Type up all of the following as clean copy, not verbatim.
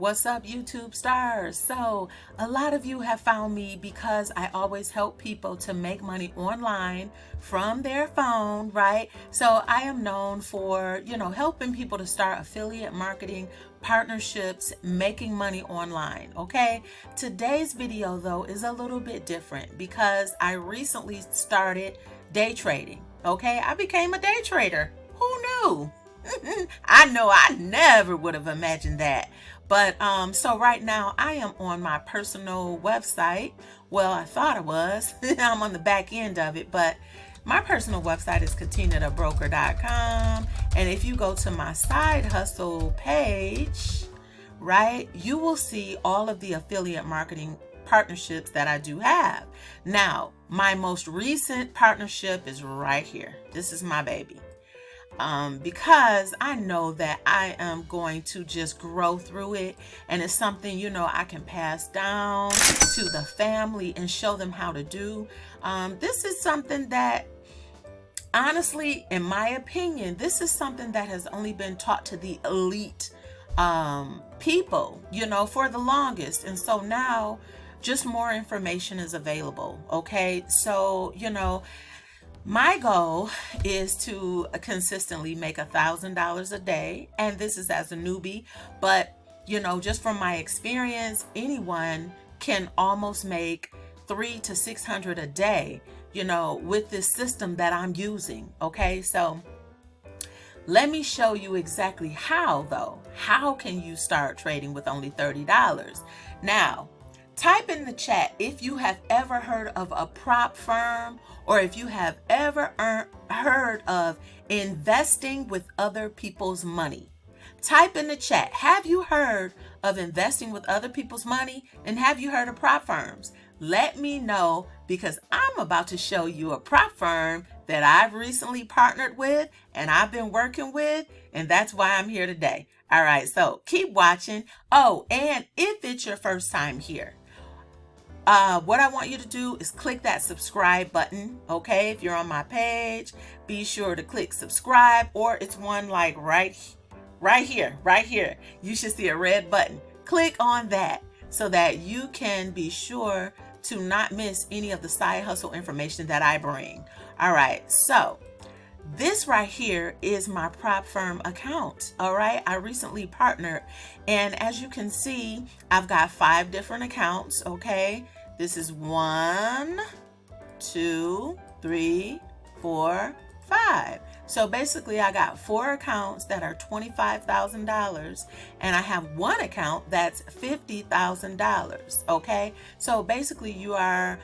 What's up, YouTube stars? So, a lot of you have found me because I always help people to make money online from their phone, right? So, I am known for, helping people to start affiliate marketing partnerships, making money online, okay? Today's video, though, is a little bit different because I recently started day trading, okay? I became a day trader. Who knew? I know I never would have imagined that. But so right now I am on my personal website. Well, I thought I was. I'm on the back end of it, but my personal website is KatinaTheBroker.com. And if you go to my side hustle page, right, you will see all of the affiliate marketing partnerships that I do have. Now, my most recent partnership is right here. This is my baby. Because I know that I am going to just grow through it, and it's something I can pass down to the family and show them how to do. This is something that, honestly, in my opinion, this is something that has only been taught to the elite people, for the longest. And so now just more information is available. Okay, so my goal is to consistently make $1,000 a day, and this is as a newbie, but just from my experience, anyone can almost make $300 to $600 a day, with this system that I'm using. Okay, so let me show you exactly how, though. How can you start trading with only $30? Now, type in the chat if you have ever heard of a prop firm, or if you have ever heard of investing with other people's money. Type in the chat, have you heard of investing with other people's money? And have you heard of prop firms? Let me know, because I'm about to show you a prop firm that I've recently partnered with and I've been working with, and that's why I'm here today. All right, so keep watching. Oh, and if it's your first time here, what I want you to do is click that subscribe button. Okay, if you're on my page, be sure to click subscribe, or it's one like right here. You should see a red button. Click on that so that you can be sure to not miss any of the side hustle information that I bring. All right, so this right here is my prop firm account. All right, I recently partnered, and as you can see, I've got 5 different accounts. Okay, this is 1, 2, 3, 4, 5. So basically I got 4 accounts that are $25,000, and I have 1 account that's $50,000. Okay, so basically you are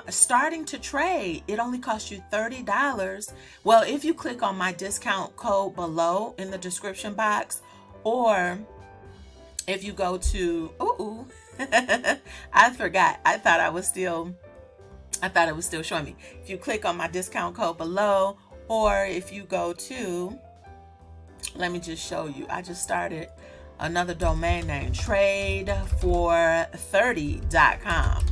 starting to trade. It only costs you $30. Well, if you click on my discount code below in the description box, or if you go to I forgot. I thought it was still showing me. If you click on my discount code below, or if you go to, let me just show you. I just started another domain name, tradefor30.com.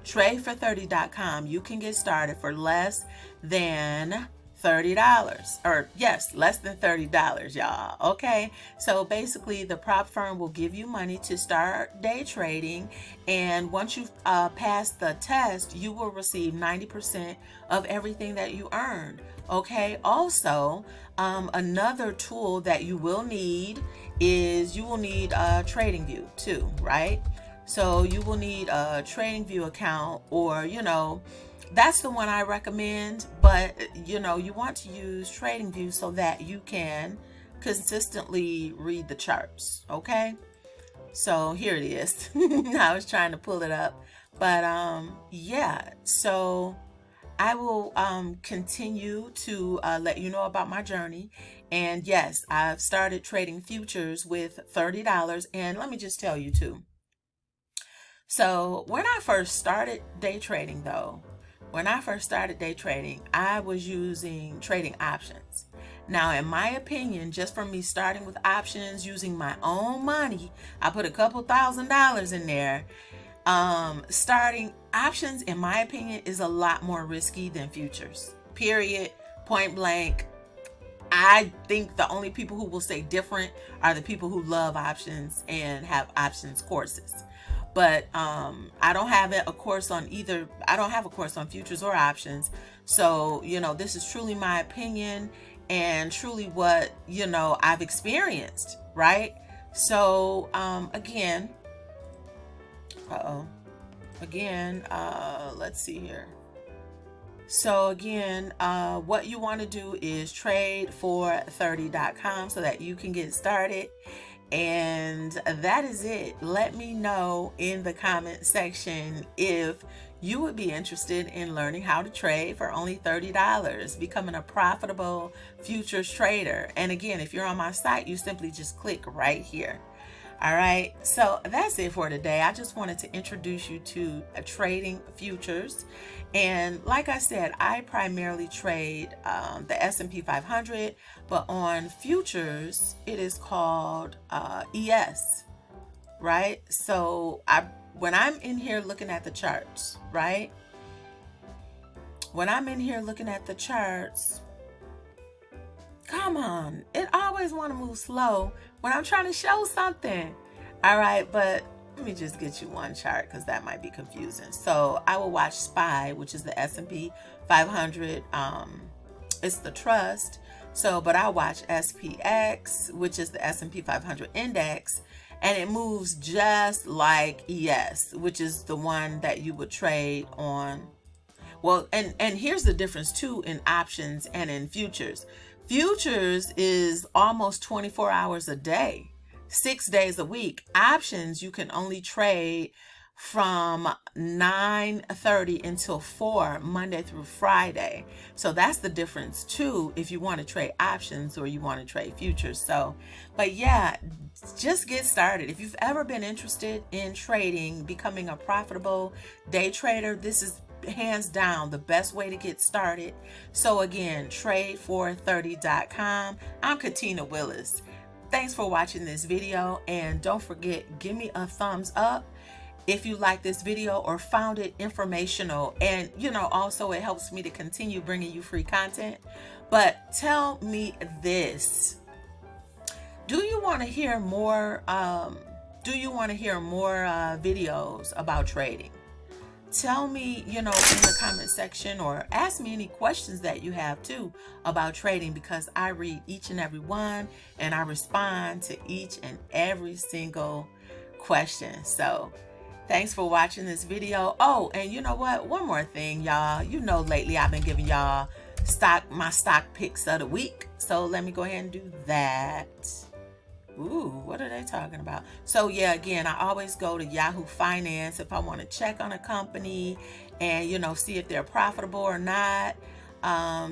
Tradefor30.com. You can get started for less than $30, or yes, less than $30, y'all. Okay, so basically the prop firm will give you money to start day trading, and once you pass the test, you will receive 90% of everything that you earned. Okay, also another tool that you will need is TradingView too, right? So you will need a TradingView account, or that's the one I recommend, but you want to use TradingView so that you can consistently read the charts. Okay, so here it is. I was trying to pull it up, but yeah, so I will continue to let you know about my journey. And yes, I've started trading futures with $30, and let me just tell you too. So when I first started day trading, I was using trading options. Now, in my opinion, just from me starting with options, using my own money, I put a couple $1,000s in there. Starting options, in my opinion, is a lot more risky than futures. Period. Point blank. I think the only people who will say different are the people who love options and have options courses. But I don't have a course on either. I don't have a course on futures or options. So, this is truly my opinion and truly what, I've experienced, right? So, again, let's see here. So again, what you want to do is trade430.com so that you can get started. And that is it. Let me know in the comment section if you would be interested in learning how to trade for only $30, becoming a profitable futures trader. And again, if you're on my site, you simply just click right here. All right, so that's it for today. I just wanted to introduce you to trading futures. And like I said, I primarily trade the S&P 500, but on futures, it is called ES, right? So when I'm in here looking at the charts, right? When I'm in here looking at the charts, come on, it always want to move slow when I'm trying to show something. All right, but let me just get you one chart because that might be confusing. So I will watch SPY, which is the S&P 500. It's the trust. So, but I'll watch SPX, which is the S&P 500 index, and it moves just like ES, which is the one that you would trade on. Well, and here's the difference too in options and in futures. Futures is almost 24 hours a day, 6 days a week. Options, you can only trade from 9:30 until 4, Monday through Friday. So that's the difference too, if you want to trade options or you want to trade futures. So, but yeah, just get started. If you've ever been interested in trading, becoming a profitable day trader, this is hands down the best way to get started. So again, trade430.com. I'm Katina Willis. Thanks for watching this video, and don't forget, give me a thumbs up if you like this video or found it informational. And also it helps me to continue bringing you free content. But tell me this, do you want to hear more videos about trading? Tell me, in the comment section, or ask me any questions that you have too about trading, because I read each and every one and I respond to each and every single question. So thanks for watching this video. Oh, and you know what? One more thing, y'all. Lately I've been giving y'all my stock picks of the week. So let me go ahead and do that. Ooh, what are they talking about? So yeah, again, I always go to Yahoo Finance if I want to check on a company and, see if they're profitable or not.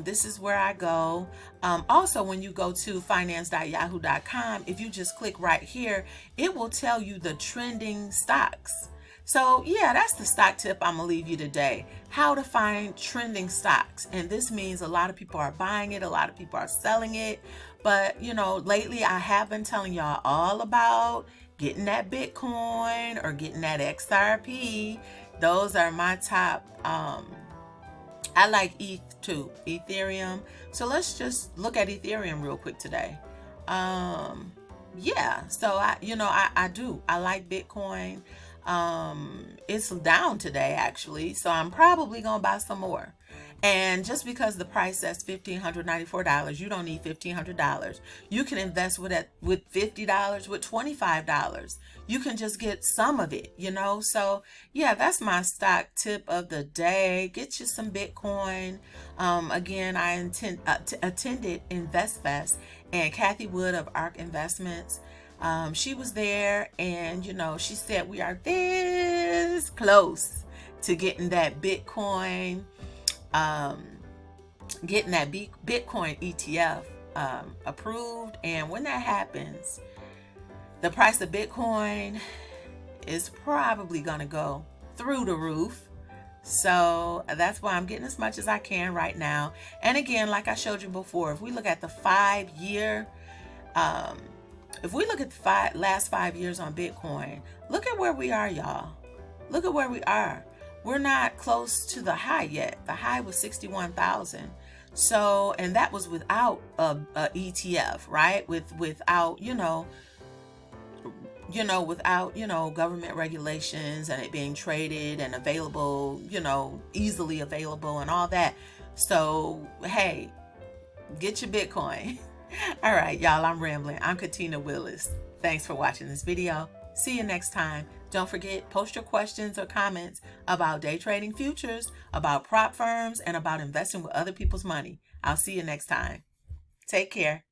This is where I go. Also, when you go to finance.yahoo.com, if you just click right here, it will tell you the trending stocks. So yeah, that's the stock tip I'm gonna leave you today. How to find trending stocks. And this means a lot of people are buying it, a lot of people are selling it. But lately I have been telling y'all all about getting that Bitcoin or getting that XRP. Those are my top. I like ETH too, Ethereum. So let's just look at Ethereum real quick today. Yeah, so I like Bitcoin. It's down today actually, so I'm probably gonna buy some more. And just because the price says $1,594, you don't need $1,500. You can invest with $50, with $25. You can just get some of it, So yeah, that's my stock tip of the day. Get you some Bitcoin. Again, I attended InvestFest, and Kathy Wood of ARK Investments, she was there, and she said we are this close to getting that Bitcoin. Getting that Bitcoin ETF approved. And when that happens, the price of Bitcoin is probably going to go through the roof. So that's why I'm getting as much as I can right now. And again, like I showed you before, if we look at the 5-year, if we look at the last 5 years on Bitcoin, look at where we are, y'all. Look at where we are. We're not close to the high yet. The high was 61,000. So, and that was without a ETF, right? Without, without, government regulations and it being traded and available, easily available and all that. So, hey, get your Bitcoin. All right, y'all, I'm rambling. I'm Katina Willis. Thanks for watching this video. See you next time. Don't forget, post your questions or comments about day trading futures, about prop firms, and about investing with other people's money. I'll see you next time. Take care.